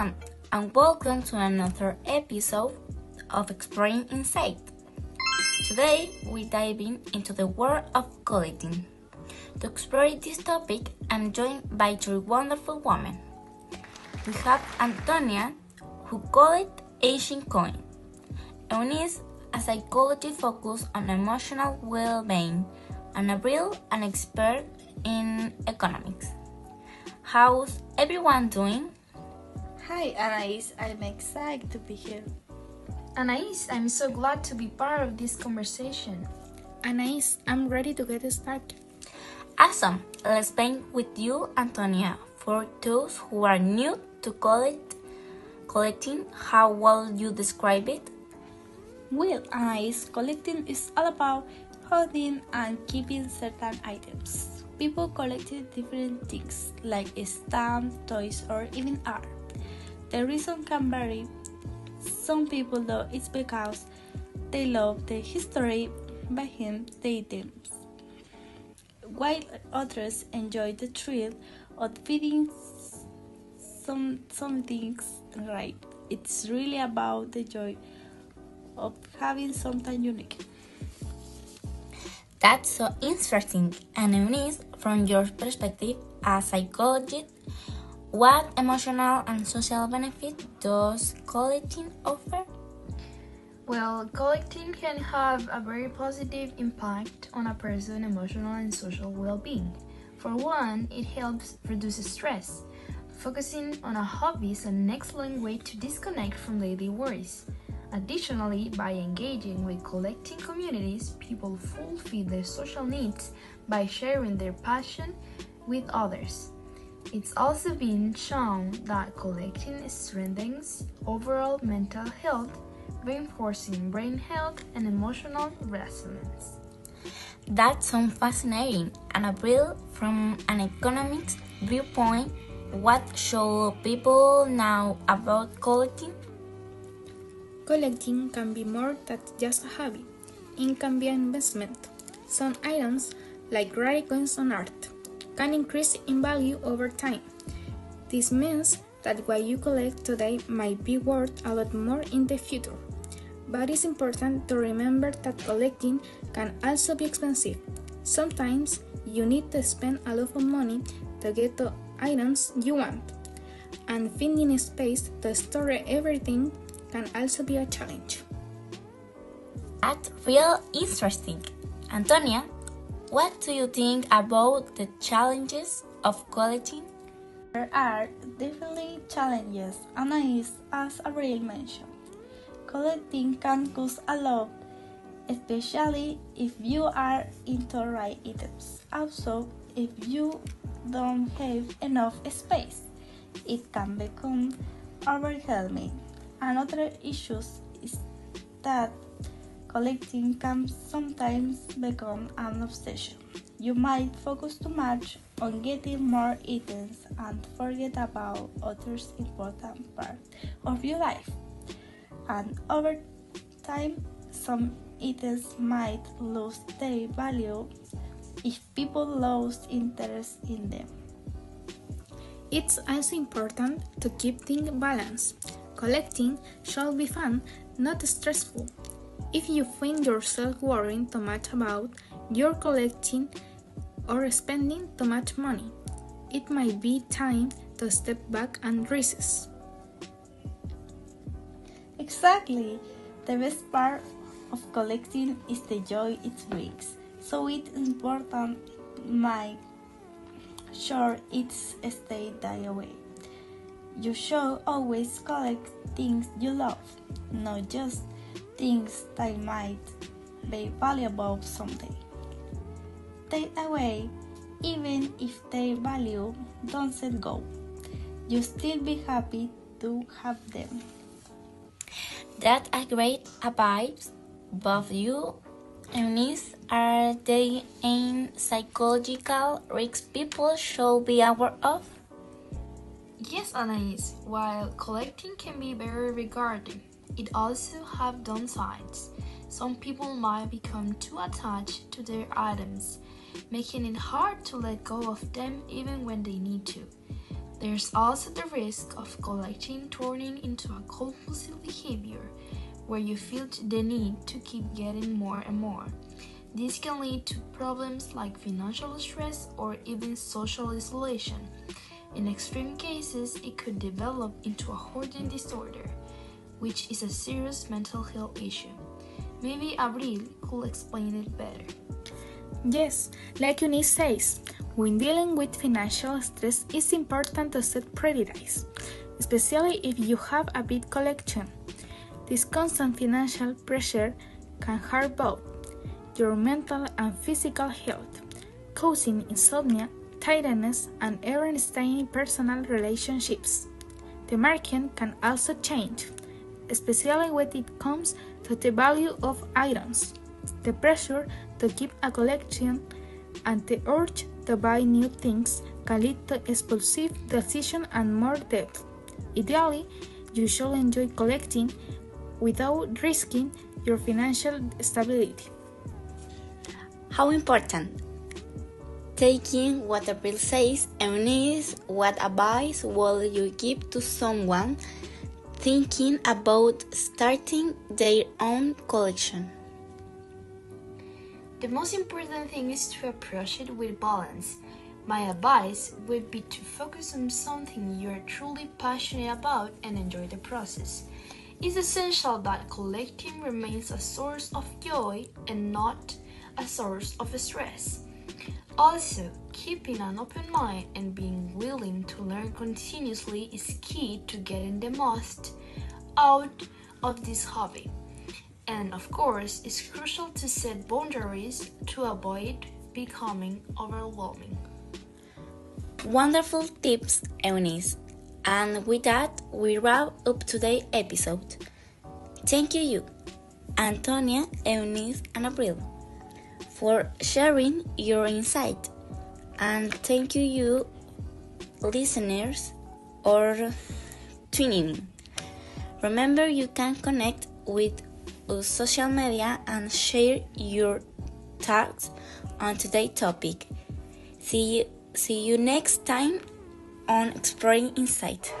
everyone, and welcome to another episode of Exploring Insight. Today, we're diving into the world of collecting. To explore this topic, I'm joined by three wonderful women. We have Antonia, who collects ancient coins, Eunice, a psychologist focused on emotional well-being, and Avril, an expert in economics. How's everyone doing? Hi Anais, I'm excited to be here. Anais, I'm so glad to be part of this conversation. Anais, I'm ready to get started. Awesome! Let's begin with you, Antonia. For those who are new to collecting, how will you describe it? Well, Anais, collecting is all about holding and keeping certain items. People collected different things like stamps, toys, or even art. The reason can vary. Some people though it's because they love the history behind the items, while others enjoy the thrill of feeling some things right. It's really about the joy of having something unique. That's so interesting. And Eunice, from your perspective as a psychologist, what emotional and social benefit does collecting offer? Well, collecting can have a very positive impact on a person's emotional and social well-being. For one, it helps reduce stress. Focusing on a hobby is an excellent way to disconnect from daily worries. Additionally, by engaging with collecting communities, people fulfill their social needs by sharing their passion with others. It's also been shown that collecting strengthens overall mental health, reinforcing brain health and emotional resilience. That sounds fascinating. And Avril, from an economics viewpoint, what should people know about collecting? Collecting can be more than just a hobby. It can be an investment. Some items, like rare coins and art, can increase in value over time. This means that what you collect today might be worth a lot more in the future. But it's important to remember that collecting can also be expensive. Sometimes you need to spend a lot of money to get the items you want, and finding a space to store everything can also be a challenge. That's real interesting. Antonia, what do you think about the challenges of collecting? There are definitely challenges, Anais, as Avril mentioned. Collecting can cost a lot, especially if you are into rare items. Also, if you don't have enough space, it can become overwhelming. Another issue is that collecting can sometimes become an obsession. You might focus too much on getting more items and forget about others important parts of your life. And over time, some items might lose their value if people lose interest in them. It's also important to keep things balanced. Collecting should be fun, not stressful. If you find yourself worrying too much about your collecting or spending too much money, it might be time to step back and resist. Exactly. The best part of collecting is the joy it brings. So it's important to make sure it's stay that way. You should always collect things you love, not just things that might be valuable someday. Take away, even if their value doesn't go, you still be happy to have them. That's a great advice. Both you and Eunice, are they any psychological risks people should be aware of? Yes, Anais, while collecting can be very rewarding, it also has downsides. Some people might become too attached to their items, making it hard to let go of them even when they need to. There's also the risk of collecting turning into a compulsive behavior where you feel the need to keep getting more and more. This can lead to problems like financial stress or even social isolation. In extreme cases, it could develop into a hoarding disorder, which is a serious mental health issue. Maybe Avril could explain it better. Yes, like Eunice says, when dealing with financial stress, it's important to set priorities, especially if you have a big collection. This constant financial pressure can harm both your mental and physical health, causing insomnia, tiredness, and even staining personal relationships. The market can also change, especially when it comes to the value of items. The pressure to keep a collection and the urge to buy new things can lead to impulsive decisions and more debt. Ideally, you should enjoy collecting without risking your financial stability. How important? Taking what Avril says, Eunice, what advice will you give to someone thinking about starting their own collection? The most important thing is to approach it with balance. My advice would be to focus on something you are truly passionate about and enjoy the process. It's essential that collecting remains a source of joy and not a source of stress. Also, keeping an open mind and being willing to learn continuously is key to getting the most out of this hobby. And of course, it's crucial to set boundaries to avoid becoming overwhelming. Wonderful tips, Eunice. And with that, we wrap up today's episode. Thank you, Antonia, Eunice, and Avril, for sharing your insight. And thank you, listeners, for tuning in. Remember, you can connect with us social media and share your thoughts on today's topic. See you next time on Exploring Insight.